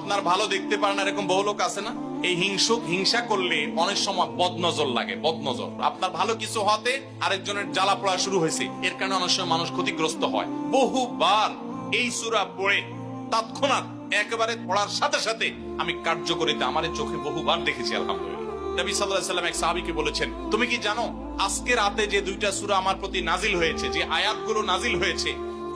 আপনার ভালো দেখতে পারেন এরকম বহু লোক আছে না? এই হিংসা করলে অনেক সময় বদনজর লাগে, বদনজর। আপনার ভালো কিছু হতে আরেকজনের জ্বালা পড়া শুরু হয়েছে, এর কারণে অনেক সময় মানুষ ক্ষতিগ্রস্ত হয়। বহুবার এই সূরা পড়ে তৎক্ষণাৎ একেবারে পড়ার সাথে সাথে আমি কার্যকরিতা আমার চোখে বহুবার দেখেছি, আলহামদুলিল্লাহ। নবী সাল্লাল্লাহু আলাইহি ওয়াসাল্লাম এক সাহাবীকে বলেছেন, তুমি কি জানো আজকে রাতে যে দুইটা সূরা আমার প্রতি নাজিল হয়েছে, যে আয়াতগুলো নাজিল হয়েছে,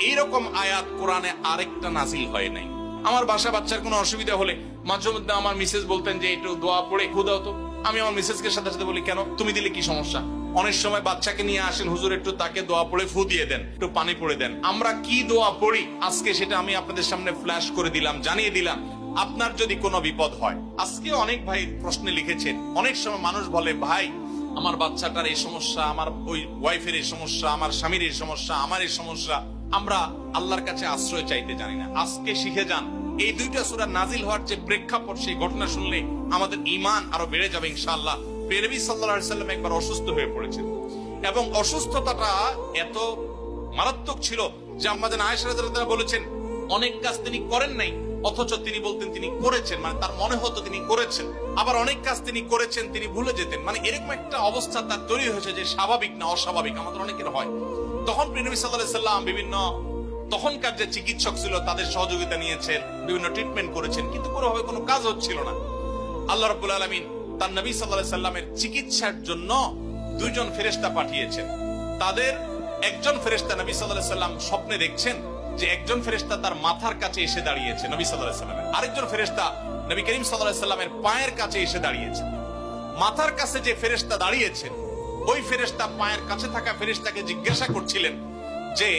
এইরকম আয়াত কোরআনে আরেকটা নাজিল হয় নাই। আমার বাসা বাচ্চার কোনো অসুবিধা হলে মাঝে মধ্যে আমার মিসেস বলতেন যে একটু দোয়া পড়ে খু দাও তো। আমি আমার মিসেসকে সাথে সাথে বলি, কেন, তুমি দিলে কি সমস্যা? অনেক সময় বাচ্চাকে নিয়ে আসেন, হুজুর একটু তাকে দোয়া পড়ে ফু দিয়ে দেন, একটু পানি পড়ে দেন। আমরা কি দোয়া পড়ি আজকে সেটা আমি আপনাদের সামনে ফ্ল্যাশ করে দিলাম, জানিয়ে দিলাম। আপনার যদি কোনো বিপদ হয়, আজকে অনেক ভাই প্রশ্নে লিখেছেন, অনেক সময় মানুষ বলে, ভাই আমার বাচ্চাটার এই সমস্যা, আমার ওই ওয়াইফের এই সমস্যা, আমার স্বামীর এই সমস্যা, আমার এই সমস্যা, আমরা আল্লাহর কাছে আশ্রয় চাইতে জানি না। আজকে শিখে যান, এই দুইটা সূরা নাজিল হওয়ার যে প্রেক্ষাপট, সেই ঘটনা শুনলে আমাদের ঈমান আরো বেড়ে যাবে ইনশাআল্লাহ। নবী সাল্লাল্লাহু আলাইহি ওয়াসাল্লাম একবার অসুস্থ হয়ে পড়েছেন এবং অসুস্থতাটা এত মারাত্মক ছিল যে আম্মা জান আয়েশা রাদিয়াল্লাহু তাআলা বলেছেন, অনেক কাজ তিনি করেন নাই অথচ তিনি বলতেন তিনি করেছেন, মানে তার মনে হতো তিনি করেছেন। আবার অনেক কাজ তিনি করেছেন তিনি ভুলে যেতেন, মানে এরকম একটা অবস্থা তার তৈরি হয়েছে যে স্বাভাবিক না অস্বাভাবিক, আমাদের অনেকের হয়। তখন নবী সাল্লাল্লাহু আলাইহি ওয়াসাল্লাম বিভিন্ন তখনকার যে চিকিৎসক ছিল তাদের সহযোগিতা নিয়েছেন, বিভিন্ন ট্রিটমেন্ট করেছেন, কিন্তু কোনোভাবে কোনো কাজ হচ্ছিল না। আল্লাহ রাব্বুল আলামিন তার নবী সাল্লাল্লাহু আলাইহি সাল্লামের চিকিৎসার জন্য দুইজন ফেরেশতা পাঠিয়েছেন। তাদের একজন ফেরেশতা নবী সাল্লাল্লাহু আলাইহি সাল্লাম স্বপ্নে দেখছেন যে একজন ফেরেশতা তার মাথার কাছে এসে দাঁড়িয়েছে নবী সাল্লাল্লাহু আলাইহি সাল্লামের, আরেকজন ফেরেশতা নবী করিম সাল্লাল্লাহু আলাইহি সাল্লামের পায়ের কাছে এসে দাঁড়িয়েছে। মাথার কাছে যে ফেরেশতা দাঁড়িয়েছেন, ওই ফেরেশতা পায়ের কাছে থাকা ফেরেশতাকে জিজ্ঞাসা করছিলেন যে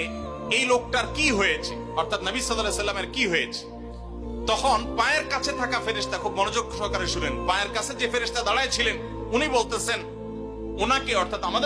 এই লোকটার কি হয়েছে, অর্থাৎ নবী সাল্লাল্লাহু আলাইহি সাল্লামের কি হয়েছে। তখন পায়ের কাছে থাকা ফেরেশতা, খুব মনোযোগ সহকারে শুনেন, পায়ের কাছে যে ফেরেশতা দাঁড়ায় ছিলেন উনি বলতেছেন, ওনাকে, অর্থাৎ আমাদের